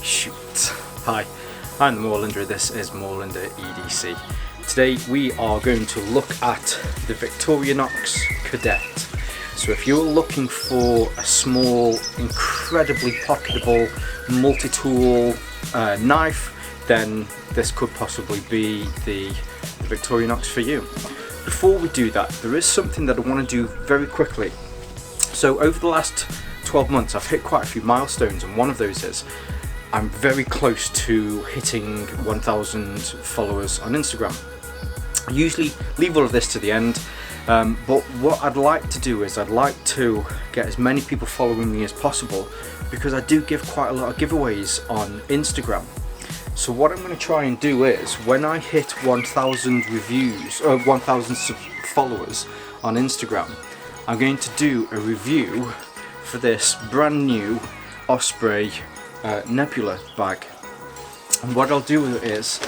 Shoot. Hi, I'm the Moorlander. This is Moorlander EDC. Today we are going to look at the Victorinox Cadet. So if you're looking for a small, incredibly pocketable, multi-tool knife, then this could possibly be the Victorinox for you. Before we do that, there is something that I want to do very quickly. So over the last 12 months I've hit quite a few milestones, and one of those is I'm very close to hitting 1,000 followers on Instagram. I usually leave all of this to the end, but what I'd like to do is I'd like to get as many people following me as possible, because I do give quite a lot of giveaways on Instagram. So what I'm going to try and do is, when I hit 1,000 reviews or 1,000 followers on Instagram, I'm going to do a review for this brand new Osprey Nebula bag. And what I'll do is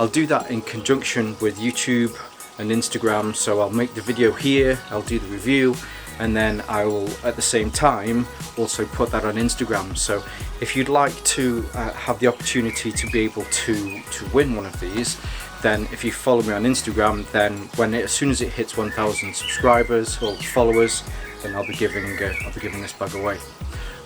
I'll do that in conjunction with YouTube and Instagram. So I'll make the video here, I'll do the review, and then I will at the same time also put that on Instagram. So if you'd like to have the opportunity to be able to win one of these, then if you follow me on Instagram, then as soon as it hits 1,000 subscribers or followers, then I'll be giving this bag away.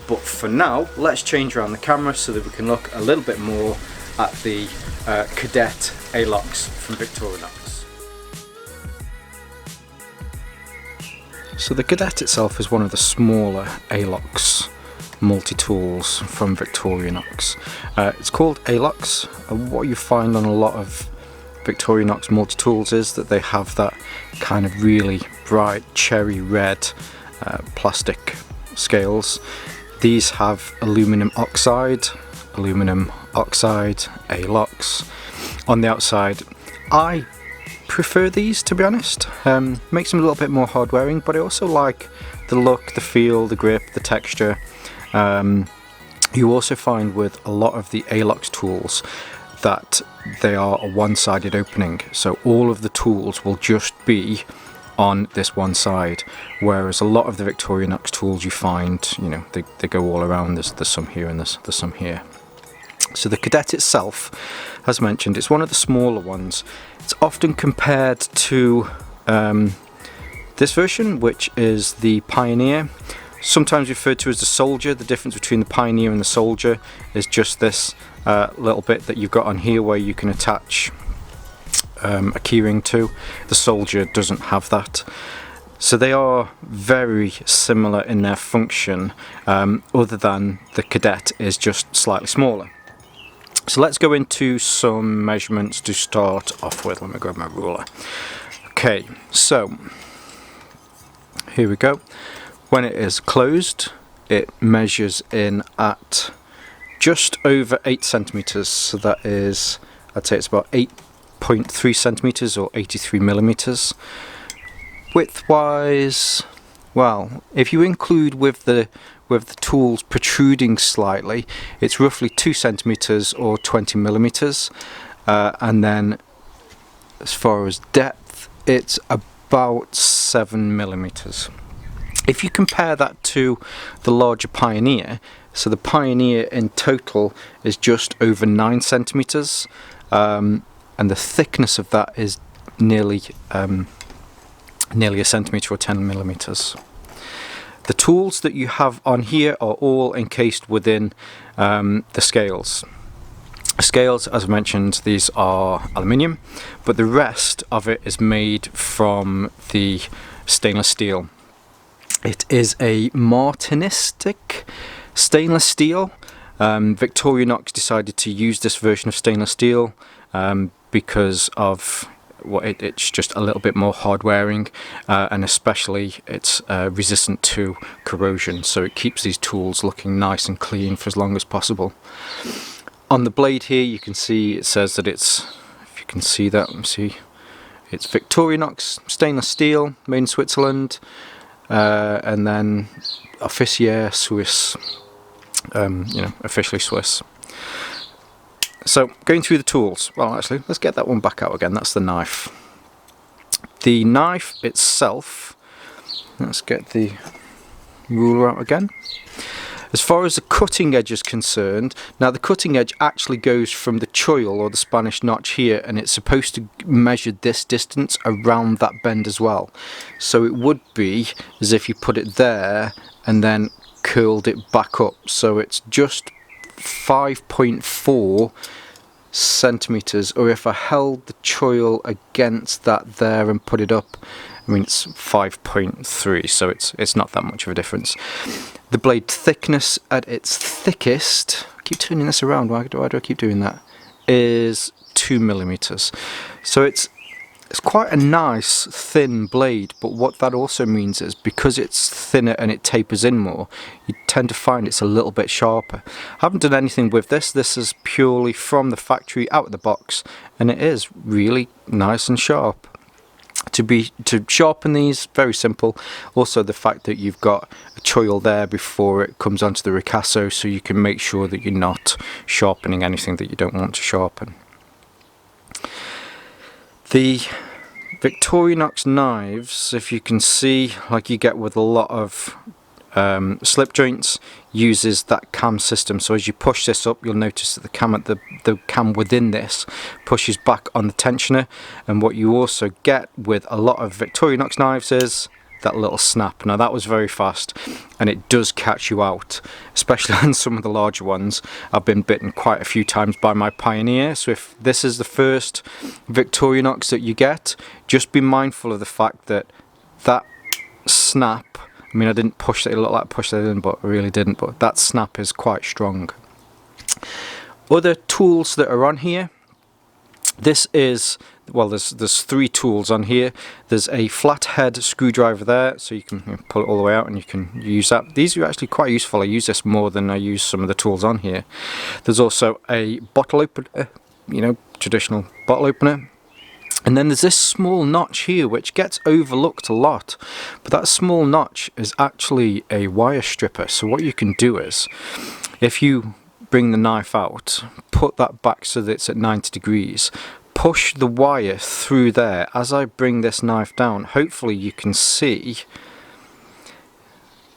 But for now, let's change around the camera so that we can look a little bit more at the Cadet Alox from Victorinox. So the Cadet itself is one of the smaller Alox multi-tools from Victorinox. It's called Alox. What you find on a lot of Victorinox multi-tools is that they have that kind of really bright cherry red plastic scales. These have aluminum oxide, Alox on the outside. I prefer these, to be honest. Makes them a little bit more hard wearing, but I also like the look, the feel, the grip, the texture. You also find with a lot of the Alox tools that they are a one-sided opening, so all of the tools will just be on this one side, whereas a lot of the Victorinox tools you find, you know, they go all around. There's some here and there's some here. So the Cadet itself, as mentioned, it's one of the smaller ones. It's often compared to this version, which is the Pioneer, sometimes referred to as the Soldier. The difference between the Pioneer and the Soldier is just this little bit that you've got on here where you can attach a keyring to. The Soldier doesn't have that. So they are very similar in their function, other than the Cadet is just slightly smaller. So let's go into some measurements to start off with. Let me grab my ruler. Okay, so here we go. When it is closed, it measures in at just over 8 centimeters. So that is, I'd say it's about 8.3 centimeters or 83 millimeters. Width-wise, well, if you include with the tools protruding slightly, it's roughly 2 centimeters or 20 millimeters. And then as far as depth, it's about 7 millimeters. If you compare that to the larger Pioneer, so the Pioneer in total is just over 9 centimeters, and the thickness of that is nearly a centimeter or 10 millimeters. The tools that you have on here are all encased within the scales. Scales, as I mentioned, these are aluminium, but the rest of it is made from the stainless steel. It is a martinistic stainless steel. Victorinox decided to use this version of stainless steel because of it's just a little bit more hard wearing, and especially it's resistant to corrosion, so it keeps these tools looking nice and clean for as long as possible. On the blade here you can see it says that it's, if you can see that, let me see, it's Victorinox stainless steel, made in Switzerland, and then Officier Swiss, officially Swiss. So going through the tools, well actually let's get that one back out again, that's the knife. The knife itself, let's get the ruler out again. As far as the cutting edge is concerned, now the cutting edge actually goes from the choil or the Spanish notch here, and it's supposed to measure this distance around that bend as well. So it would be as if you put it there and then curled it back up. So it's just 5.4 centimeters, or if I held the choil against that there and put it up, I mean it's 5.3, so it's not that much of a difference. The blade thickness at its thickest, I keep turning this around, why do I keep doing that, is 2 millimeters. So it's quite a nice thin blade, but what that also means is because it's thinner and it tapers in more, you tend to find it's a little bit sharper. I haven't done anything with this. This is purely from the factory out of the box, and it is really nice and sharp. To sharpen these, very simple. Also the fact that you've got a choil there before it comes onto the ricasso, so you can make sure that you're not sharpening anything that you don't want to sharpen. The Victorinox knives, if you can see, like you get with a lot of slip joints, uses that cam system. So as you push this up, you'll notice that the cam within this pushes back on the tensioner, and what you also get with a lot of Victorinox knives is that little snap. Now that was very fast, and it does catch you out, especially on some of the larger ones. I've been bitten quite a few times by my Pioneer, so if this is the first Victorinox that you get, just be mindful of the fact that that snap, I mean I didn't push it, it looked like I pushed it in, but I really didn't, but that snap is quite strong. Other tools that are on here, this is, well, there's 3 tools on here. There's a flathead screwdriver there, so you can pull it all the way out and you can use that. These are actually quite useful. I use this more than I use some of the tools on here. There's also a bottle opener, traditional bottle opener. And then there's this small notch here which gets overlooked a lot, but that small notch is actually a wire stripper. So what you can do is, if you bring the knife out, put that back so that it's at 90 degrees, push the wire through there. As I bring this knife down, hopefully you can see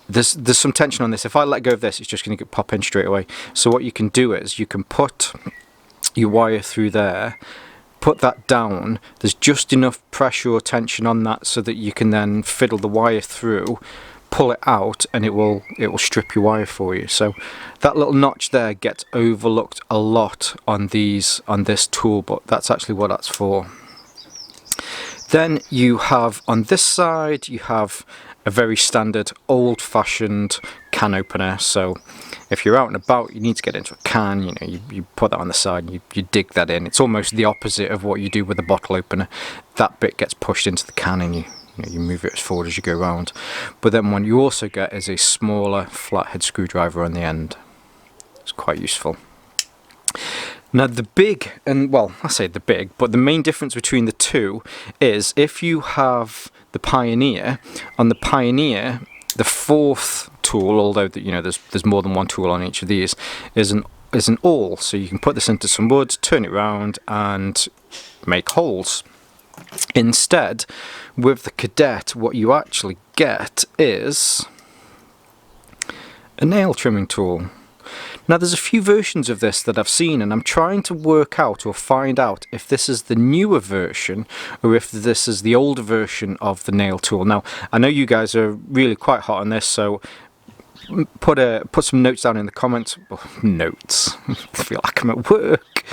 there's some tension on this. If I let go of this, it's just going to pop in straight away. So what you can do is you can put your wire through there, put that down, there's just enough pressure or tension on that so that you can then fiddle the wire through, pull it out, and it will strip your wire for you. So that little notch there gets overlooked a lot on this tool, but that's actually what that's for. Then you have on this side, you have a very standard old-fashioned can opener. So if you're out and about, you need to get into a can, you put that on the side and you dig that in. It's almost the opposite of what you do with a bottle opener. That bit gets pushed into the can and you move it as forward as you go around. But then what you also get is a smaller flathead screwdriver on the end. It's quite useful. Now the big, and well, I say the big, but the main difference between the two is if you have the Pioneer, on the Pioneer, the 4th tool, although there's more than one tool on each of these, is an awl. So you can put this into some wood, turn it around and make holes. Instead, with the Cadet, what you actually get is a nail trimming tool. Now there's a few versions of this that I've seen, and I'm trying to work out or find out if this is the newer version or if this is the older version of the nail tool. Now I know you guys are really quite hot on this, so put some notes down in the comments. Oh, notes. I feel like I'm at work.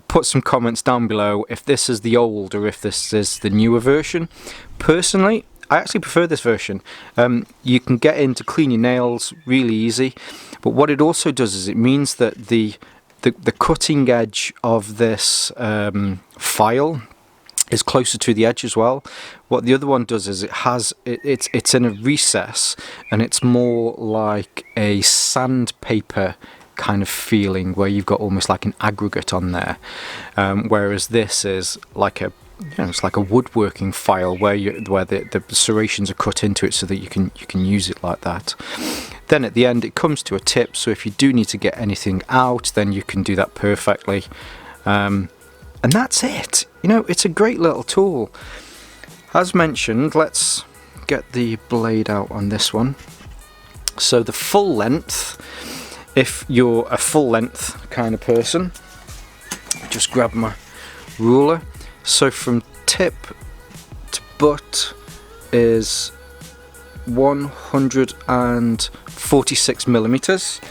Put some comments down below if this is the old or if this is the newer version. Personally, I actually prefer this version. You can get in to clean your nails really easy, but what it also does is it means that the cutting edge of this file is closer to the edge as well. What the other one does is it's in a recess, and it's more like a sandpaper kind of feeling where you've got almost like an aggregate on there, whereas this is like it's like a woodworking file where the serrations are cut into it so that you can use it like that. Then at the end it comes to a tip, so if you do need to get anything out, then you can do that perfectly. And that's it. It's a great little tool. As mentioned, let's get the blade out on this one. So the full length, if you're a full length kind of person, just grab my ruler. So from tip to butt is 146 millimeters.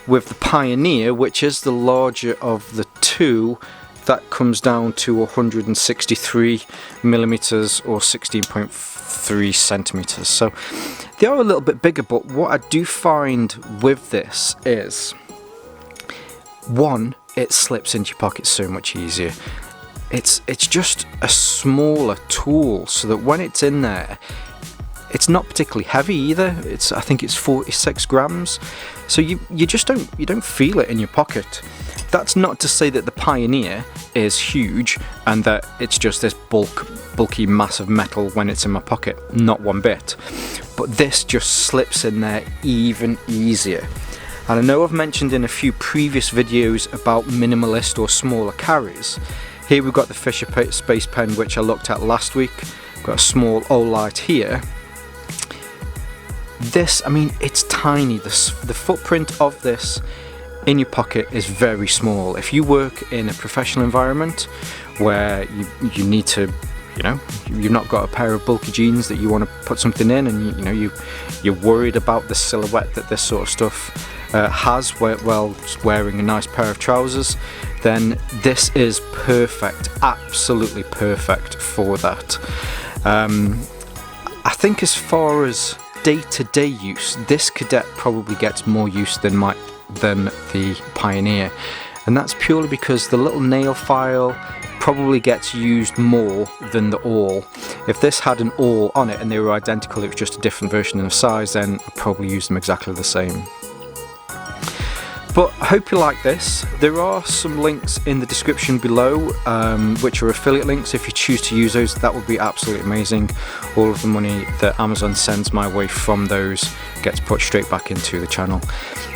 With the Pioneer, which is the larger of the two, that comes down to 163 millimeters or 16.3 centimeters. So they are a little bit bigger, but what I do find with this is, one, it slips into your pocket so much easier. It's just a smaller tool, so that when it's in there, it's not particularly heavy either. I think it's 46 grams, so you don't feel it in your pocket. That's not to say that the Pioneer is huge and that it's just this bulky massive metal when it's in my pocket. Not one bit. But this just slips in there even easier. And I know I've mentioned in a few previous videos about minimalist or smaller carries. Here we've got the Fisher Space Pen, which I looked at last week. Got a small Olight here. This, I mean, it's tiny. The footprint of this in your pocket is very small. If you work in a professional environment where you need to, you've not got a pair of bulky jeans that you want to put something in, and you're worried about the silhouette that this sort of stuff has while wearing a nice pair of trousers, then this is perfect, absolutely perfect for that. I think as far as day-to-day use, this Cadet probably gets more use than the Pioneer, and that's purely because the little nail file probably gets used more than the awl. If this had an awl on it and they were identical, it was just a different version of size, then I'd probably use them exactly the same. But I hope you like this. There are some links in the description below, which are affiliate links. If you choose to use those, that would be absolutely amazing. All of the money that Amazon sends my way from those gets put straight back into the channel.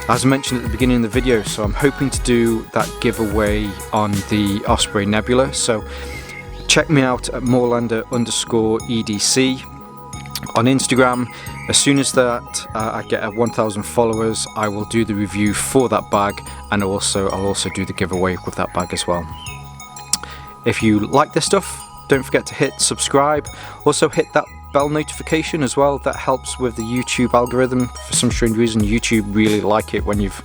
As I mentioned at the beginning of the video, so I'm hoping to do that giveaway on the Osprey Nebula. So check me out at Moorlander_EDC on Instagram. As soon as that I get 1,000 followers, I will do the review for that bag, and I'll also do the giveaway with that bag as well. If you like this stuff, don't forget to hit subscribe. Also hit that bell notification as well. That helps with the YouTube algorithm. For some strange reason, YouTube really like it when you've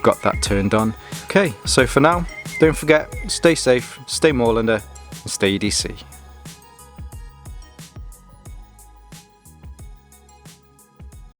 got that turned on. Okay, so for now, don't forget, stay safe, stay Moorlander, and stay EDC.